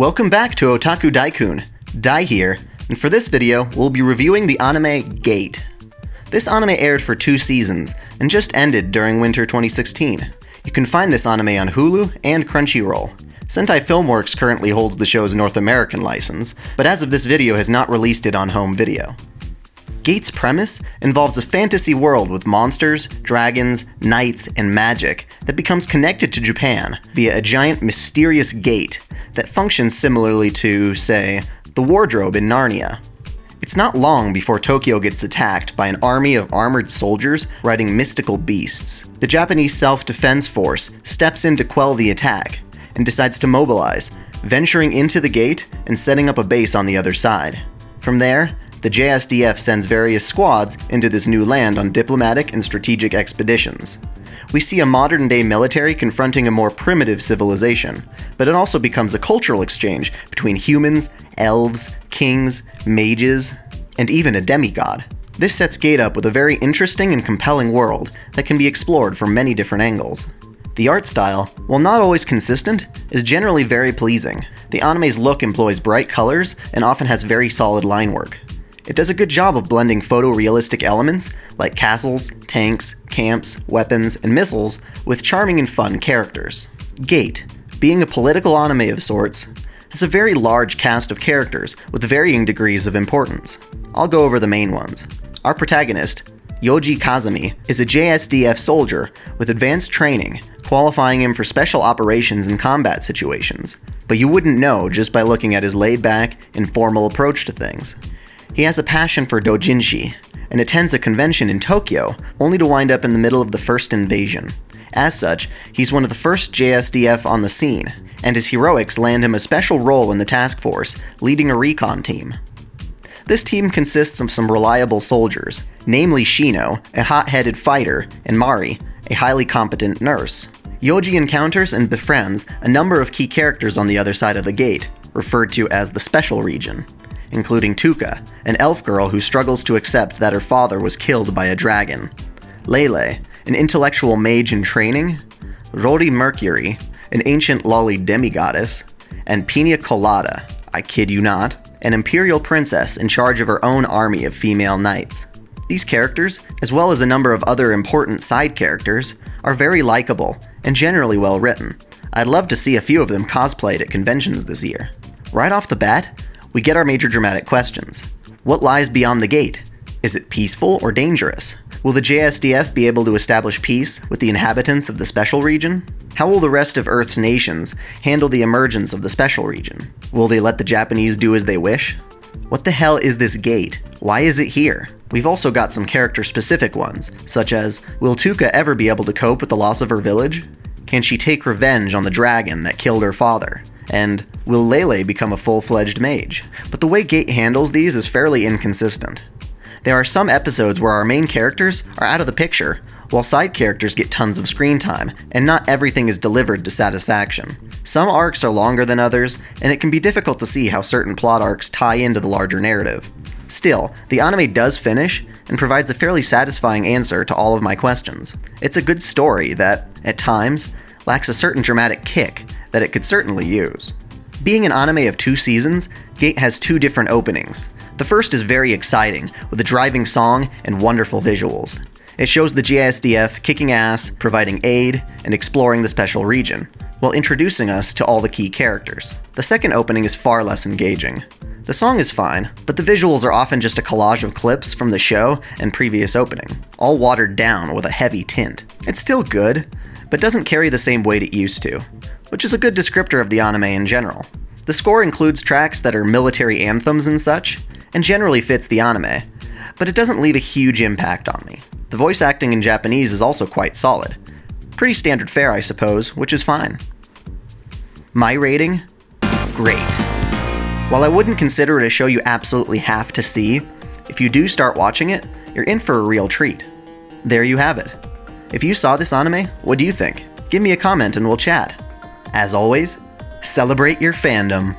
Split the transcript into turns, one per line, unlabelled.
Welcome back to Otaku Daikun. Dai here, and for this video, we'll be reviewing the anime Gate. This anime aired for 2 seasons, and just ended during winter 2016. You can find this anime on Hulu and Crunchyroll. Sentai Filmworks currently holds the show's North American license, but as of this video has not released it on home video. Gate's premise involves a fantasy world with monsters, dragons, knights, and magic that becomes connected to Japan via a giant mysterious gate that functions similarly to, say, the wardrobe in Narnia. It's not long before Tokyo gets attacked by an army of armored soldiers riding mystical beasts. The Japanese Self-Defense Force steps in to quell the attack and decides to mobilize, venturing into the gate and setting up a base on the other side. From there, the JSDF sends various squads into this new land on diplomatic and strategic expeditions. We see a modern-day military confronting a more primitive civilization, but it also becomes a cultural exchange between humans, elves, kings, mages, and even a demigod. This sets Gate up with a very interesting and compelling world that can be explored from many different angles. The art style, while not always consistent, is generally very pleasing. The anime's look employs bright colors and often has very solid line work. It does a good job of blending photorealistic elements like castles, tanks, camps, weapons, and missiles with charming and fun characters. Gate, being a political anime of sorts, has a very large cast of characters with varying degrees of importance. I'll go over the main ones. Our protagonist, Yoji Kazami, is a JSDF soldier with advanced training, qualifying him for special operations and combat situations, but you wouldn't know just by looking at his laid-back, informal approach to things. He has a passion for doujinshi, and attends a convention in Tokyo, only to wind up in the middle of the first invasion. As such, he's one of the first JSDF on the scene, and his heroics land him a special role in the task force, leading a recon team. This team consists of some reliable soldiers, namely Shino, a hot-headed fighter, and Mari, a highly competent nurse. Yoji encounters and befriends a number of key characters on the other side of the gate, referred to as the Special Region, including Tuka, an elf girl who struggles to accept that her father was killed by a dragon, Lele, an intellectual mage in training, Rory Mercury, an ancient lolly demigoddess, and Pina Colada, I kid you not, an imperial princess in charge of her own army of female knights. These characters, as well as a number of other important side characters, are very likable and generally well written. I'd love to see a few of them cosplayed at conventions this year. Right off the bat, we get our major dramatic questions. What lies beyond the gate? Is it peaceful or dangerous? Will the JSDF be able to establish peace with the inhabitants of the Special Region? How will the rest of Earth's nations handle the emergence of the Special Region? Will they let the Japanese do as they wish? What the hell is this gate? Why is it here? We've also got some character-specific ones, such as, will Tuka ever be able to cope with the loss of her village? Can she take revenge on the dragon that killed her father? And will Lele become a full-fledged mage? But the way Gate handles these is fairly inconsistent. There are some episodes where our main characters are out of the picture, while side characters get tons of screen time, and not everything is delivered to satisfaction. Some arcs are longer than others, and it can be difficult to see how certain plot arcs tie into the larger narrative. Still, the anime does finish, and provides a fairly satisfying answer to all of my questions. It's a good story that, at times, lacks a certain dramatic kick that it could certainly use. Being an anime of 2 seasons, Gate has 2 different openings. The first is very exciting, with a driving song and wonderful visuals. It shows the JSDF kicking ass, providing aid, and exploring the Special Region, while introducing us to all the key characters. The second opening is far less engaging. The song is fine, but the visuals are often just a collage of clips from the show and previous opening, all watered down with a heavy tint. It's still good, but doesn't carry the same weight it used to, which is a good descriptor of the anime in general. The score includes tracks that are military anthems and such, and generally fits the anime, but it doesn't leave a huge impact on me. The voice acting in Japanese is also quite solid. Pretty standard fare, I suppose, which is fine. My rating? Great. While I wouldn't consider it a show you absolutely have to see, if you do start watching it, you're in for a real treat. There you have it. If you saw this anime, what do you think? Give me a comment and we'll chat. As always, celebrate your fandom.